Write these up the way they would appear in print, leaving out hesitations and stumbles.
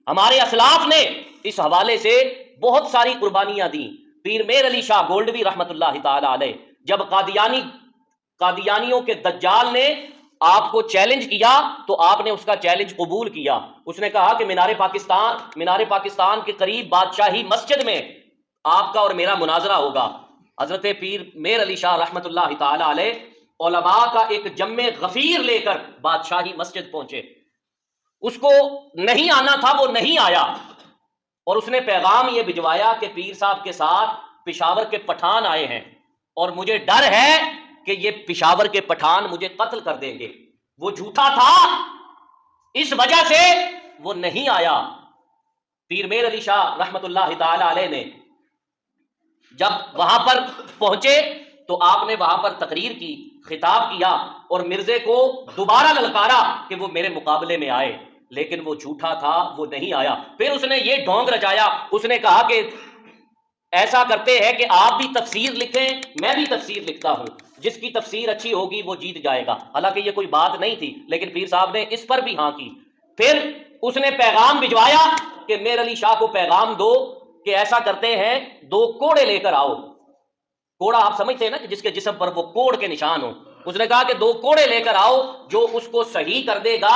ہمارے اسلاف نے اس حوالے سے بہت ساری قربانیاں دی. پیر میر علی شاہ گولڈوی رحمت اللہ تعالی علیہ جب قادیانیوں کے دجال نے آپ کو چیلنج کیا تو آپ نے اس کا چیلنج قبول کیا. اس نے کہا کہ مینار پاکستان کے قریب بادشاہی مسجد میں آپ کا اور میرا مناظرہ ہوگا. حضرت پیر میر علی شاہ رحمت اللہ تعالی علیہ علماء کا ایک جمع غفیر لے کر بادشاہی مسجد پہنچے. اس کو نہیں آنا تھا، وہ نہیں آیا، اور اس نے پیغام یہ بھجوایا کہ پیر صاحب کے ساتھ پشاور کے پٹھان آئے ہیں اور مجھے ڈر ہے کہ یہ پشاور کے پٹھان مجھے قتل کر دیں گے. وہ جھوٹا تھا، اس وجہ سے وہ نہیں آیا. پیر میر علی شاہ رحمت اللہ تعالی علیہ نے جب وہاں پر پہنچے تو آپ نے وہاں پر تقریر کی، خطاب کیا اور مرزے کو دوبارہ للکارا کہ وہ میرے مقابلے میں آئے، لیکن وہ جھوٹا تھا، وہ نہیں آیا. پھر اس نے یہ ڈھونگ رچایا، اس نے کہا کہ ایسا کرتے ہیں کہ آپ بھی تفسیر لکھیں، میں بھی تفسیر لکھتا ہوں، جس کی تفسیر اچھی ہوگی وہ جیت جائے گا. حالانکہ یہ کوئی بات نہیں تھی، لیکن پیر صاحب نے اس پر بھی ہاں کی. پھر اس نے پیغام بھجوایا کہ میر علی شاہ کو پیغام دو کہ ایسا کرتے ہیں 2 کوڑے لے کر آؤ. کوڑا آپ سمجھتے ہیں نا کہ جس کے جسم پر وہ کوڑ کے نشان ہو. اس نے کہا کہ 2 کوڑے لے کر آؤ، جو اس کو صحیح کر دے گا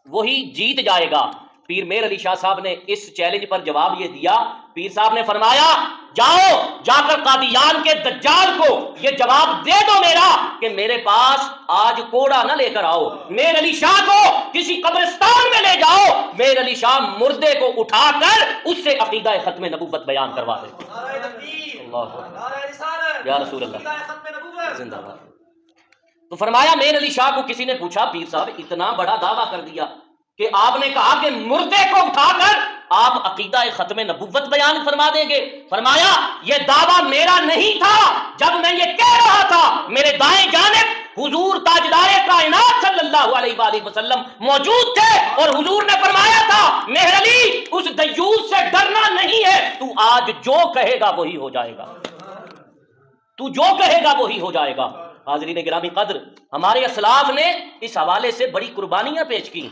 وہی جیت جائے گا. پیر میر علی شاہ صاحب نے اس چیلنج پر جواب یہ دیا. پیر صاحب نے فرمایا جاؤ جا کر قادیان کے دجال کو یہ جواب دے دو میرا کہ میرے پاس آج کوڑا نہ لے کر آؤ. میر علی شاہ کو کسی قبرستان میں لے جاؤ، میر علی شاہ مردے کو اٹھا کر اس سے عقیدہ ختم نبوت بیان کروا دے. اللہ یا رسول اللہ زندہ باد. تو فرمایا میر علی شاہ کو کسی نے پوچھا پیر صاحب اتنا بڑا دعویٰ کر دیا کہ آپ نے کہا کہ مردے کو اٹھا کر آپ عقیدہ ختم نبوت بیان فرما دیں گے. فرمایا یہ دعویٰ میرا نہیں تھا، جب میں یہ کہہ رہا تھا میرے دائیں جانب حضور تاجدار کائنات صلی اللہ علیہ وآلہ وسلم موجود تھے اور حضور نے فرمایا تھا مہر علی اس دیوس سے ڈرنا نہیں ہے، تو آج جو کہے گا وہی ہو جائے گا، تو جو کہے گا وہی ہو جائے گا. حاضرین گرامی قدر، ہمارے اسلاف نے اس حوالے سے بڑی قربانیاں پیش کی.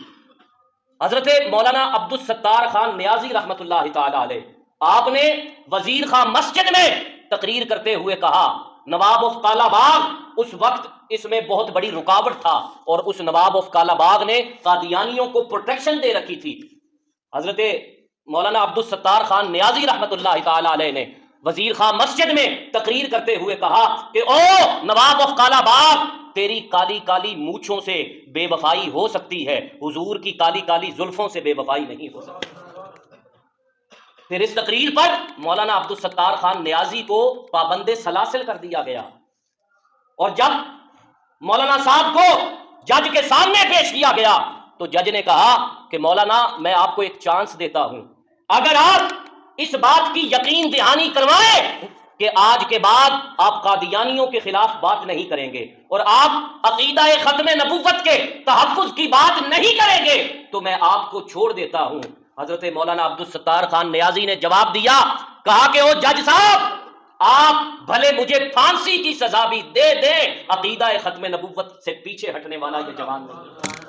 حضرت مولانا عبدالستار خان نیازی رحمت اللہ تعالی علیہ آپ نے وزیر خان مسجد میں تقریر کرتے ہوئے کہا نواب آف کالا باغ اس وقت اس میں بہت بڑی رکاوٹ تھا اور اس نواب آف کالا باغ نے قادیانیوں کو پروٹیکشن دے رکھی تھی. حضرت مولانا عبدالستار خان نیازی رحمت اللہ تعالی علیہ نے وزیر خان مسجد میں تقریر کرتے ہوئے کہا کہ او نواب آف کالا باغ، تیری کالی کالی مونچھوں سے بے وفائی ہو سکتی ہے، حضور کی کالی کالی زلفوں سے بے وفائی نہیں ہو سکتی. پھر اس تقریر پر مولانا عبدالستار خان نیازی کو پابند سلاسل کر دیا گیا، اور جب مولانا صاحب کو جج کے سامنے پیش کیا گیا تو جج نے کہا کہ مولانا میں آپ کو ایک چانس دیتا ہوں، اگر آپ اس بات کی یقین دہانی کروائیں کہ آج کے بعد آپ قادیانیوں کے خلاف بات نہیں کریں گے اور آپ عقیدہ ختم نبوت کے تحفظ کی بات نہیں کریں گے تو میں آپ کو چھوڑ دیتا ہوں. حضرت مولانا عبدالستار خان نیازی نے جواب دیا، کہا کہ او جج صاحب آپ بھلے مجھے پھانسی کی سزا بھی دے دیں، عقیدہ ختم نبوت سے پیچھے ہٹنے والا یہ جوان نہیں.